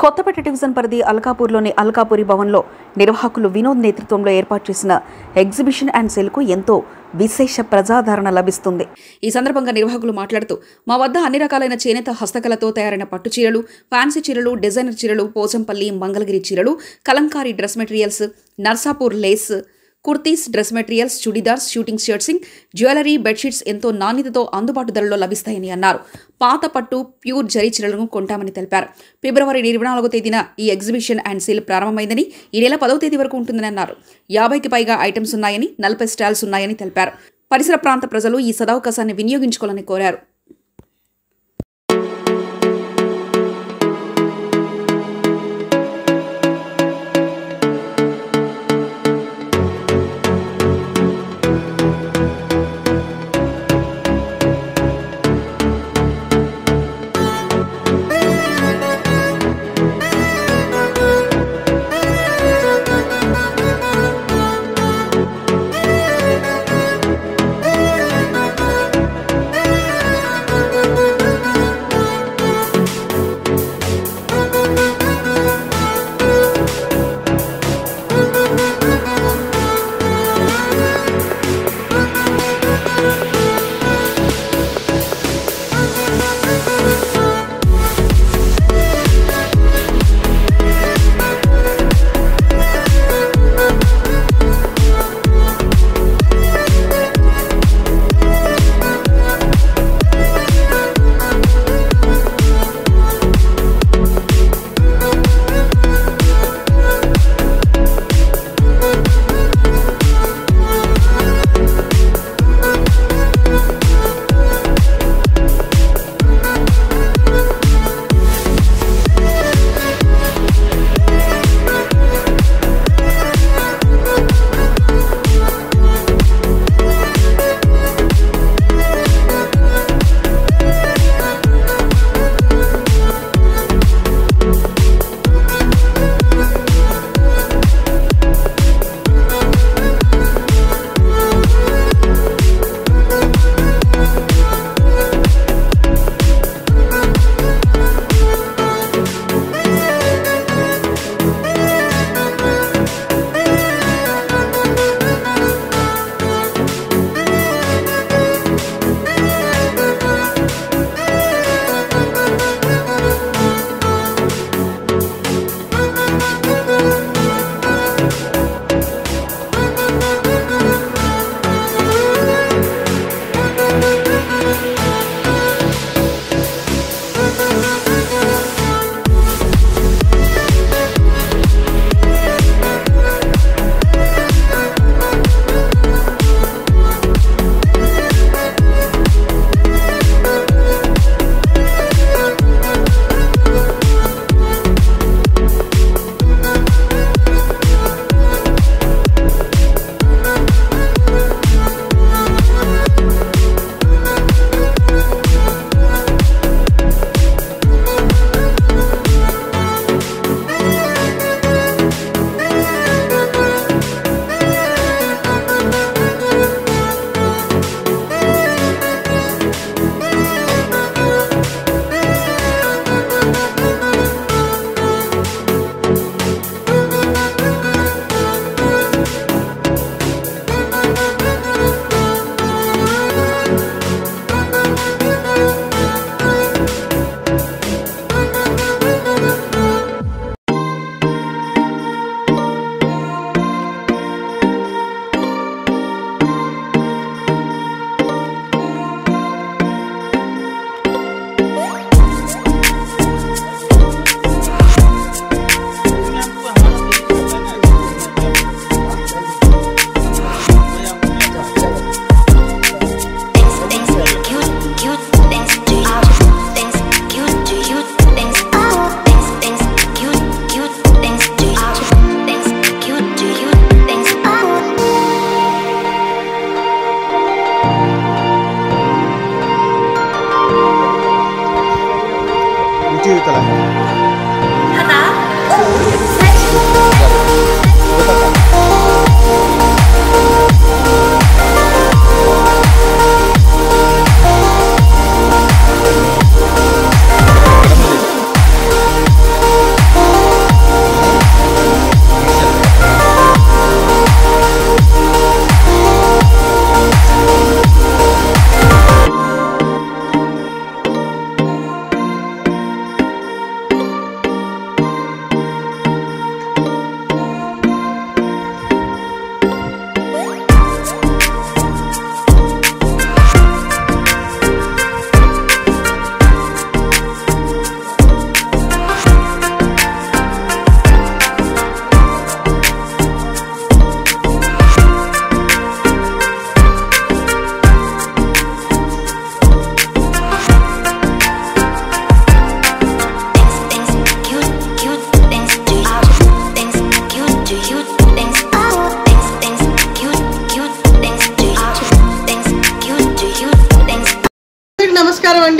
Kothapeta division పరిధి అల్కాపూర్లోని అల్కాపురి భవన్లో నిర్వాహకులు వినోద్ నేతృత్వంలో ఏర్పాటు చేసిన ఎగ్జిబిషన్ అండ్ సేల్కు ఎంతో విశేష ప్రజాదరణ లభిస్తుంది. ఈ సందర్భంగా నిర్వాహకులు మాట్లాడుతూ, మా వద్ద అన్ని రకాలైన చేనేత హస్తకళతో తయారైన పట్టు చీరలు, ఫ్యాన్సీ చీరలు, డిజైనర్ చీరలు, పోచంపల్లి, మంగళగిరి చీరలు, Kalamkari dress materials, Narsapur lace, kurtis, dress materials, chudidars, suiting shirting, jewellery, bedsheets ఎంతో నాణ్యతతో అందుబాటు ధరలో లభిస్తాయని అన్నారు. పాత పట్టు, ప్యూర్ జరీ చీరలను కొంటామని తెలిపారు. ఫిబ్రవరి 24వ తేదీన ఈ ఎగ్జిబిషన్ అండ్ సేల్ ప్రారంభమైందని, ఈ నెల 10వ తేదీ వరకు ఉంటుందని అన్నారు. 50కి పైగా ఐటమ్స్ ఉన్నాయని, 40 స్టాల్స్ ఉన్నాయని తెలిపారు. పరిసర ప్రాంత ప్రజలు ఈ సదవకాశాన్ని వినియోగించుకోవాలని కోరారు.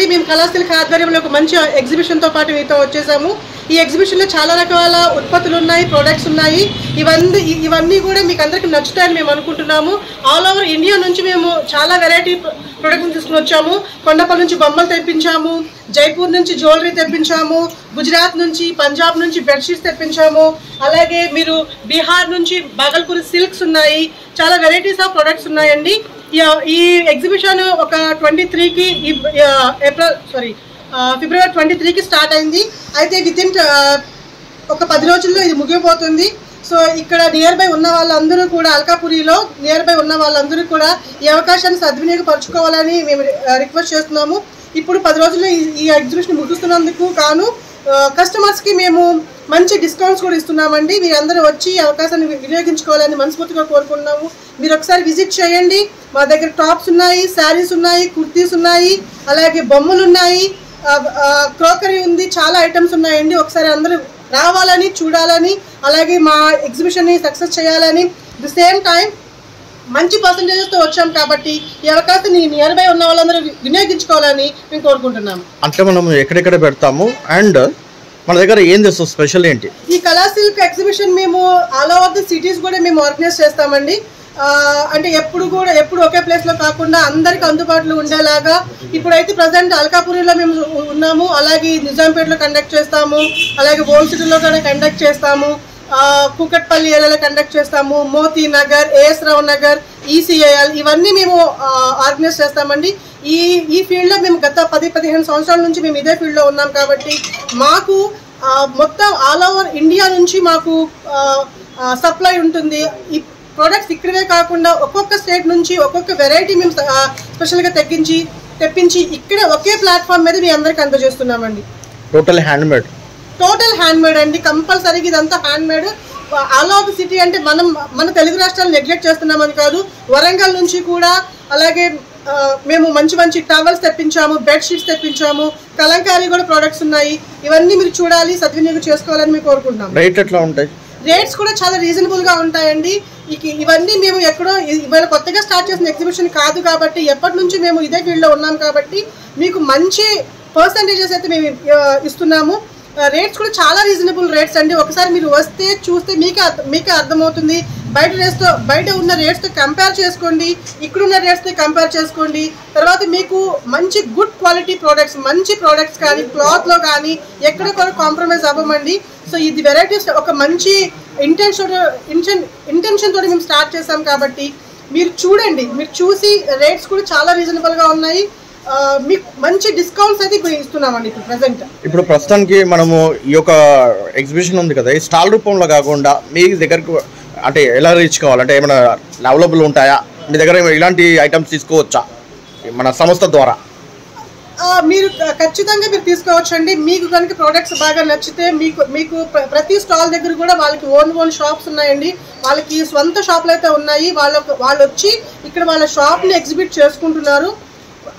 అండి, మేము కళా సిల్క్ ఆధ్వర్యంలో ఒక మంచి ఎగ్జిబిషన్తో పాటు మీతో వచ్చేసాము. ఈ ఎగ్జిబిషన్లో చాలా రకాల ఉత్పత్తులు ఉన్నాయి, ప్రొడక్ట్స్ ఉన్నాయి. ఇవన్నీ కూడా మీకు అందరికీ నచ్చుతాయని మేము అనుకుంటున్నాము. ఆల్ ఓవర్ ఇండియా నుంచి మేము చాలా వెరైటీ ప్రొడక్ట్స్ తీసుకుని వచ్చాము. కొండపల్లి నుంచి బొమ్మలు తెప్పించాము, జైపూర్ నుంచి జ్యువెలరీ తెప్పించాము, గుజరాత్ నుంచి, పంజాబ్ నుంచి బెడ్షీట్స్ తెప్పించాము. అలాగే మీరు బీహార్ నుంచి బాగల్పూర్ సిల్క్స్ ఉన్నాయి. చాలా వెరైటీస్ ఆఫ్ ప్రొడక్ట్స్ ఉన్నాయండి. ఈ ఎగ్జిబిషన్ ఒక 23కి ఫిబ్రవరి 23కి స్టార్ట్ అయింది. అయితే వితిన్ ఒక 10 రోజుల్లో ఇది ముగిపోతుంది. సో ఇక్కడ నియర్ బై ఉన్న వాళ్ళందరూ కూడా, అల్కాపురిలో నియర్ బై ఉన్న వాళ్ళందరూ కూడా ఈ అవకాశాన్ని సద్వినియోగపరచుకోవాలని మేము రిక్వెస్ట్ చేస్తున్నాము. ఇప్పుడు 10 రోజుల్లో ఈ ఎగ్జిబిషన్ ముగిస్తున్నందుకు గాను కస్టమర్స్కి మేము మంచి డిస్కౌంట్స్ కూడా ఇస్తున్నామండి. మీరందరూ వచ్చి ఈ అవకాశాన్ని వినియోగించుకోవాలని మనస్ఫూర్తిగా కోరుకుంటున్నాము. మీరు ఒకసారి విజిట్ చేయండి. మా దగ్గర టాప్స్ ఉన్నాయి, శారీస్ ఉన్నాయి, కుర్తీస్ ఉన్నాయి, అలాగే బొమ్మలు ఉన్నాయి, క్రోకరీ ఉంది, చాలా ఐటమ్స్ ఉన్నాయండి. ఒకసారి అందరూ రావాలని, చూడాలని, అలాగే మా ఎగ్జిబిషన్ని సక్సెస్ చేయాలని, ది సేమ్ టైం మంచి పర్సంటేజెస్తో వచ్చాం కాబట్టి ఈ అవకాశాన్ని నియర్ బై ఉన్న వాళ్ళందరూ వినియోగించుకోవాలని మేము కోరుకుంటున్నాము. అంటే మనం ఎక్కడెక్కడ పెడతాము అండ్ మన దగ్గర ఏం చేస్తాం, స్పెషల్ ఏంటి? ఈ కళా సిల్క్ ఎగ్జిబిషన్ మేము ఆల్ ఓవర్ ది సిటీస్ కూడా మేము ఆర్గనైజ్ చేస్తామండి. అంటే ఎప్పుడు ఒకే ప్లేస్లో కాకుండా అందరికి అందుబాటులో ఉండేలాగా. ఇప్పుడైతే ప్రజెంట్ అల్కాపురిలో మేము ఉన్నాము, అలాగే నిజాంపేటలో కండక్ట్ చేస్తాము, అలాగే ఓల్డ్ సిటీలో కూడా కండక్ట్ చేస్తాము, కూకట్పల్లి ఏరియాలో కండక్ట్ చేస్తాము, మోతీ నగర్, ఏఎస్ రావు నగర్, ఈసీఐఎల్ ఇవన్నీ మేము ఆర్గనైజ్ చేస్తామండి. ఈ ఫీల్డ్లో మేము గత 10-15 సంవత్సరాల నుంచి మేము ఇదే ఫీల్డ్లో ఉన్నాం కాబట్టి మాకు మొత్తం ఆల్ ఓవర్ ఇండియా నుంచి మాకు సప్లై ఉంటుంది. ఈ ప్రొడక్ట్స్ ఇక్కడే కాకుండా ఒక్కొక్క స్టేట్ నుంచి ఒక్కొక్క వెరైటీ మేము స్పెషల్గా తెప్పించి ఇక్కడ ఒకే ప్లాట్ఫామ్ మీద మీ అందరికి అందజేస్తున్నామండి. టోటల్ హ్యాండ్మేడ్ అండి. కంపల్సరీగా ఇదంతా హ్యాండ్మేడ్. ఆల్ ఓవర్ సిటీ అంటే మన తెలుగు రాష్ట్రాలు నెగ్లెక్ట్ చేస్తున్నామని కాదు. వరంగల్ నుంచి కూడా అలాగే మేము మంచి టవల్స్ తెప్పించాము, బెడ్షీట్స్ తెప్పించాము, కలంకారీ కూడా ప్రొడక్ట్స్ ఉన్నాయి. ఇవన్నీ మీరు చూడాలి, సద్వినియోగం చేసుకోవాలని మేము కోరుకుంటున్నాం. రేట్ ఎట్లా ఉంటాయి? రేట్స్ కూడా చాలా రీజనబుల్గా ఉంటాయండి. ఇవన్నీ మేము ఇవాళ కొత్తగా స్టార్ట్ చేసిన ఎగ్జిబిషన్ కాదు కాబట్టి, ఎప్పటి నుంచి మేము ఇదే ఫీల్డ్లో ఉన్నాం కాబట్టి మీకు మంచి పర్సంటేజెస్ అయితే మేము ఇస్తున్నాము. రేట్స్ కూడా చాలా రీజనబుల్ రేట్స్ అండి. ఒకసారి మీరు వస్తే చూస్తే మీకే అర్థమవుతుంది. బయట ఉన్న రేట్స్తో కంపేర్ చేసుకోండి, ఇక్కడున్న రేట్స్తో కంపేర్ చేసుకోండి. తర్వాత మీకు మంచి గుడ్ క్వాలిటీ ప్రోడక్ట్స్, మంచి ప్రోడక్ట్స్ కానీ క్లాత్లో కానీ ఎక్కడ కూడా కాంప్రమైజ్ అవ్వమండి. సో ఇది వెరైటీస్ ఒక మంచి ఇంటెన్షన్ తోటి మేము స్టార్ట్ చేసాం కాబట్టి మీరు చూడండి, మీరు చూసి రేట్స్ కూడా చాలా రీజనబుల్గా ఉన్నాయి. మీకు మంచి డిస్కౌంట్స్ అయితే ఇప్పుడు ఇస్తున్నామండి. ఇప్పుడు ప్రస్తుతానికి మనము ఈ యొక్క ఎగ్జిబిషన్ ఉంది కదా, ఈ స్టాల్ రూపంలో కాకుండా మీ దగ్గరకు అంటే ఎలా రీచ్ కావాలంటే ఏమైనా అవైలబుల్ ఉంటాయా? మీ దగ్గర ఇలాంటి ఐటమ్స్ తీసుకోవచ్చా మన సంస్థ ద్వారా? మీరు ఖచ్చితంగా మీరు తీసుకోవచ్చండి. మీకు కనుక ప్రోడక్ట్స్ బాగా నచ్చితే మీకు ప్రతి స్టాల్ దగ్గర కూడా వాళ్ళకి ఓన్ షాప్స్ ఉన్నాయండి. వాళ్ళకి స్వంత షాపులు అయితే ఉన్నాయి. వాళ్ళు వచ్చి ఇక్కడ వాళ్ళ షాప్ని ఎగ్జిబిట్ చేసుకుంటున్నారు.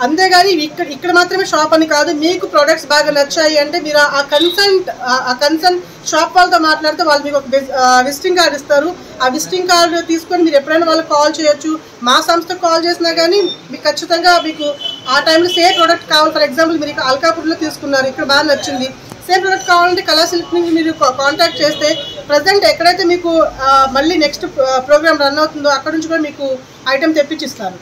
అంతేగాని ఇక్కడ మాత్రమే షాప్ అని కాదు. మీకు ప్రొడక్ట్స్ బాగా నచ్చాయి అంటే మీరు ఆ కన్సర్న్ షాప్ వాళ్ళతో మాట్లాడితే వాళ్ళు మీకు ఒక విజిటింగ్ కార్డు ఇస్తారు. ఆ విజిటింగ్ కార్డు తీసుకొని మీరు ఎప్పుడైనా వాళ్ళకి కాల్ చేయొచ్చు. మా సంస్థకు కాల్ చేసినా కానీ మీకు ఖచ్చితంగా మీకు ఆ టైంలో సేమ్ ప్రోడక్ట్ కావాలి. ఫర్ ఎగ్జాంపుల్ మీరు ఇక్కడ అల్కాపూర్లో తీసుకున్నారు, ఇక్కడ బాగా నచ్చింది, సేమ్ ప్రోడక్ట్ కావాలంటే కళా సిల్క్ నుంచి మీరు కాంటాక్ట్ చేస్తే ప్రజెంట్ ఎక్కడైతే మీకు మళ్ళీ నెక్స్ట్ ప్రోగ్రామ్ రన్ అవుతుందో అక్కడ నుంచి కూడా మీకు ఐటమ్ తెప్పించిస్తారు.